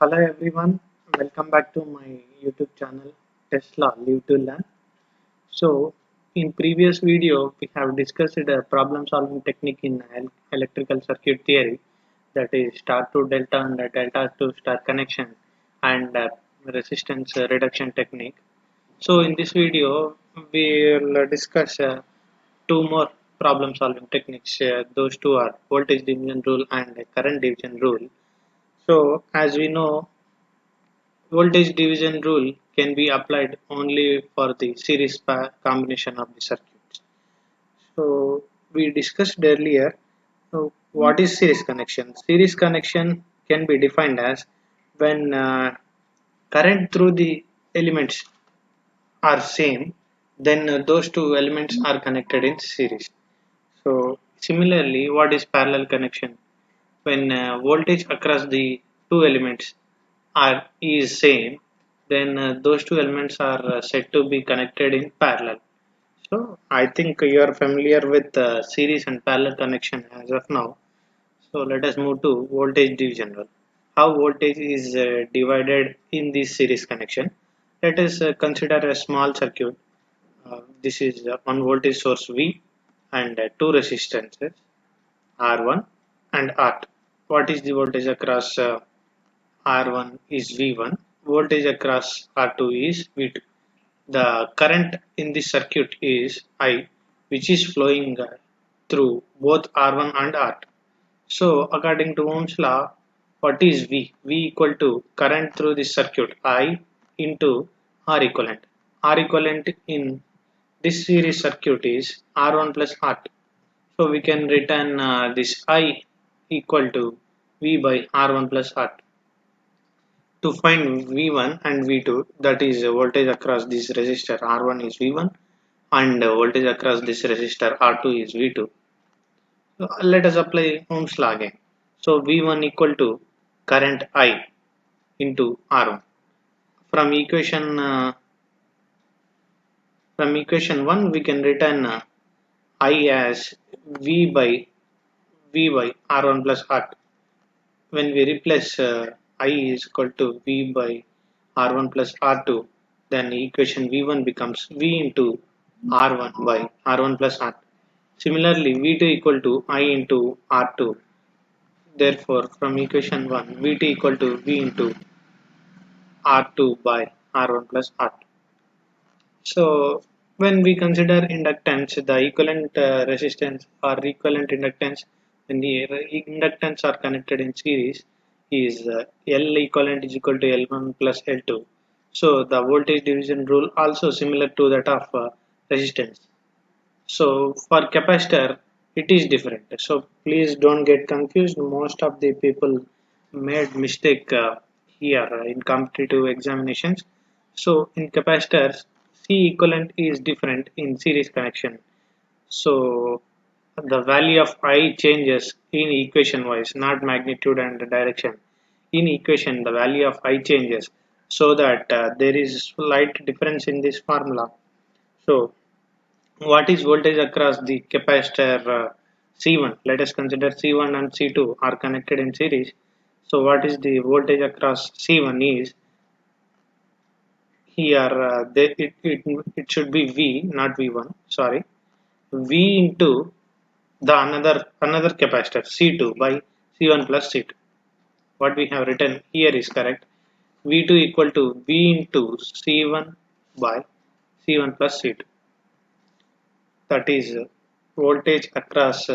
Hello everyone, welcome back to my YouTube channel Tesla Live to Learn. So, in previous video we have discussed a problem solving technique in electrical circuit theory, that is star to delta and delta to star connection and resistance reduction technique. So in this video we will discuss two more problem solving techniques. Those two are voltage division rule and current division rule. So as we know, voltage division rule can be applied only for the series combination of the circuits. So we discussed earlier what is series connection. Series connection can be defined as when current through the elements are same, then those two elements are connected in series. So similarly, what is parallel connection? When voltage across the two elements are is same, then those two elements are said to be connected in parallel. So I think you are familiar with series and parallel connection as of now. So let us move to voltage division rule. How voltage is divided in this series connection. Let us consider a small circuit. This is one voltage source V and two resistances R1 and R2. What is the voltage across R1 is V1, voltage across R2 is V2. The current in this circuit is I, which is flowing through both R1 and R2. So, according to Ohm's law, what is V? V equal to current through this circuit I into R equivalent. R equivalent in this series circuit is R1 plus R2. So, we can return this I equal to V by R1 plus R2. To find V1 and V2, that is voltage across this resistor R1 is V1 and voltage across this resistor R2 is V2. So let us apply Ohm's law again. So V1 equal to current I into R1. From equation uh, from equation 1 we can return I as V by R1 plus R2. When we replace I is equal to V by R1 plus R2, then equation V1 becomes V into R1 by R1 plus R2. Similarly, V2 equal to I into R2. Therefore, from equation 1, Vt equal to V into R2 by R1 plus R2. So, when we consider inductance, the equivalent resistance or equivalent inductance, when the inductance are connected in series, is L equivalent is equal to L1 plus L2. So, the voltage division rule also similar to that of resistance. So for capacitor, it is different. So please don't get confused. Most of the people made mistake here in competitive examinations. So in capacitors, C equivalent is different in series connection. So the value of I changes in equation wise, not magnitude and direction. In equation, the value of I changes so that there is slight difference in this formula. So what is voltage across the capacitor C1? Let us consider C1 and C2 are connected in series. So what is the voltage across C1 is here it should be V, not V1, sorry, V into the another capacitor C2 by C1 plus C2. What we have written here is correct. V2 equal to V into C1 by C1 plus C2. That is voltage across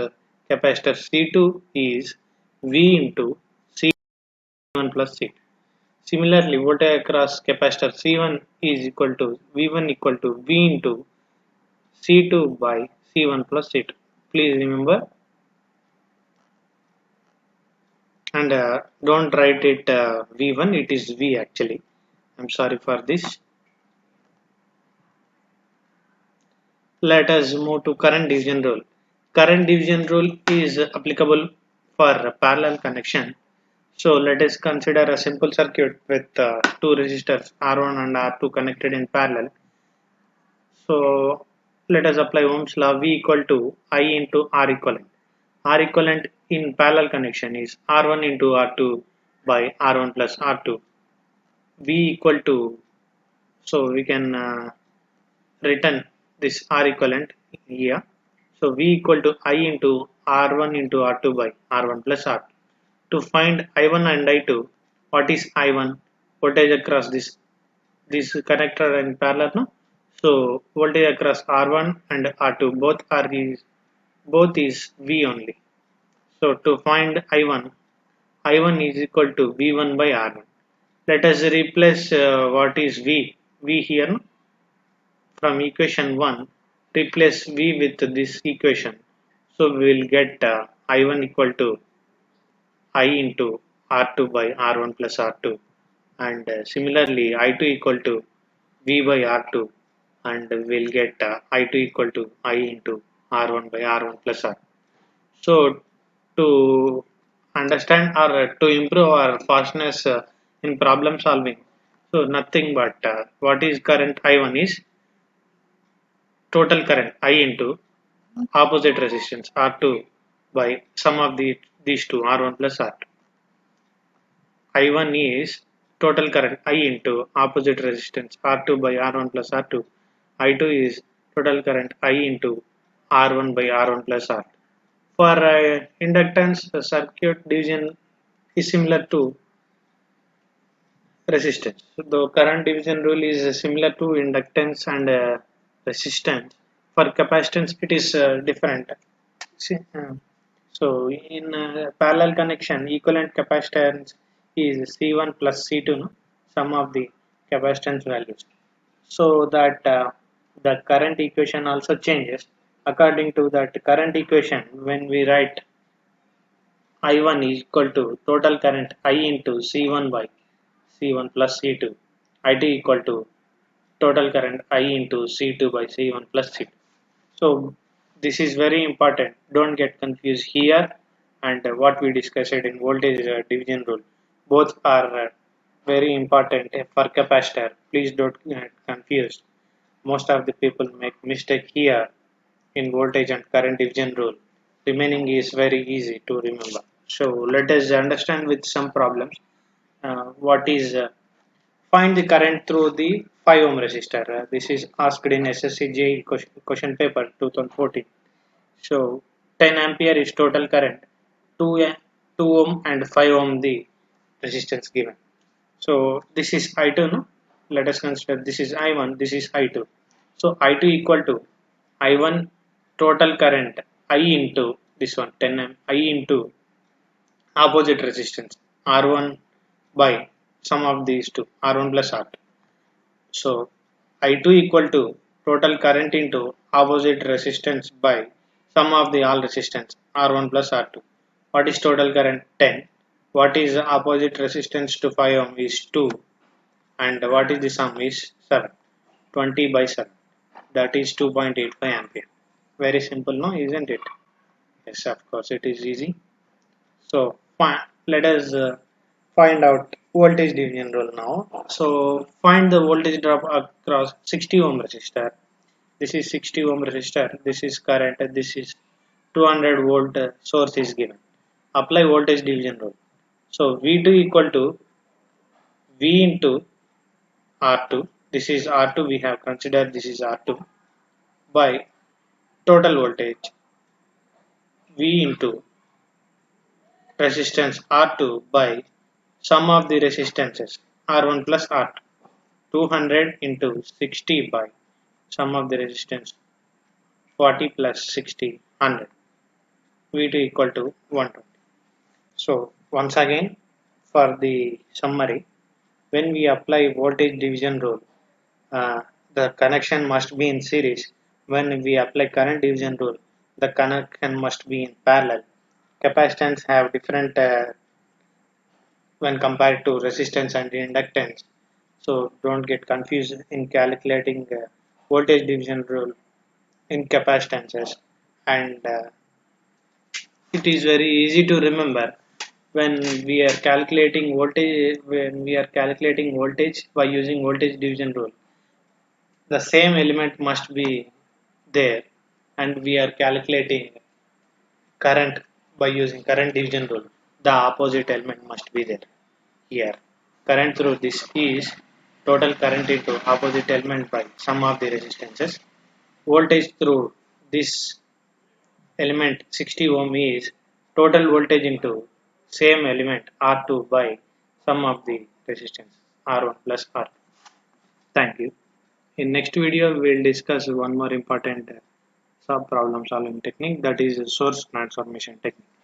capacitor C2 is V into C1 plus C2. Similarly, voltage across capacitor C1 is equal to V1 equal to V into C2 by C1 plus C2. Please remember, and don't write it V1, it is V actually. I'm sorry for this. Let us move to current division rule. Current division rule is applicable for parallel connection. So let us consider a simple circuit with two resistors R1 and R2 connected in parallel. So let us apply Ohm's law. V equal to I into R equivalent. R equivalent in parallel connection is R1 into R2 by R1 plus R2. V equal to, so we can written this R equivalent here. So V equal to I into R1 into R2 by R1 plus R2. To find I1 and I2, what is I1? Voltage across this connector in parallel, no? So voltage across R1 and R2 both is V only. So to find I1, I1 is equal to V1 by R1. Let us replace what is V here, no? From equation 1, replace V with this equation. So we will get I1 equal to I into R2 by R1 plus R2, and similarly I2 equal to V by R2, and we'll get I2 equal to I into R1 by R1 plus R. So to understand or to improve our fastness in problem solving, so nothing but what is current I1 is total current I into opposite resistance R2 by sum of these two R1 plus R2. I1 is total current I into opposite resistance R2 by R1 plus R2. I2 is total current I into R1 by R1 plus R2. For inductance, the circuit division is similar to resistance. So the current division rule is similar to inductance and resistance. For capacitance, it is different. See, so in parallel connection, equivalent capacitance is C1 plus C2, no? Sum of the capacitance values. So that the current equation also changes. According to that current equation, when we write I1 is equal to total current I into C1 by C1 plus C2. I2 equal to total current I into C2 by C1 plus C2. So this is very important. Don't get confused here and what we discussed in voltage division rule. Both are very important for capacitor. Please don't get confused. Most of the people make mistake here in voltage and current division rule. Remaining is very easy to remember. So let us understand with some problems. What is find the current through the 5 ohm resistor. This is asked in SSC JEE question paper 2014. So 10 ampere is total current, 2, 2 ohm and 5 ohm the resistance given. So this is I2, no? Let us consider this is I1, this is I2. So I2 equal to I1 total current I into this one 10 amp I into opposite resistance R1 by sum of these two R1 plus R2. So I2 equal to total current into opposite resistance by sum of the all resistance R1 plus R2. What is total current? 10. What is opposite resistance to 5 ohm is 2, and what is the sum is 7. 20 by 7, that is 2.85 ampere. Very simple, no? Isn't it? Yes, of course it is easy. So let us find out voltage division rule now. So find the voltage drop across 60 ohm resistor. This is 60 ohm resistor. This is current. This is 200 volt source is given. Apply voltage division rule. So V2 equal to V into R2. This is R2. We have considered this is R2 by total voltage V into resistance R2 by sum of the resistances R1 plus R2. 200 into 60 by sum of the resistance 40 plus 60 100. V2 equal to 120. So once again for the summary, when we apply voltage division rule, the connection must be in series. When we apply current division rule, the connection must be in parallel. Capacitance have different when compared to resistance and inductance. So don't get confused in calculating voltage division rule in capacitances, and it is very easy to remember when we are calculating voltage by using voltage division rule. The same element must be there, and we are calculating current by using current division rule. The opposite element must be there. here. Current through this is total current into opposite element by sum of the resistances. Voltage through this element 60 ohm is total voltage into same element R2 by sum of the resistance R1 plus R2. Thank you. In next video, we'll discuss one more important sub problem solving technique, that is source transformation technique.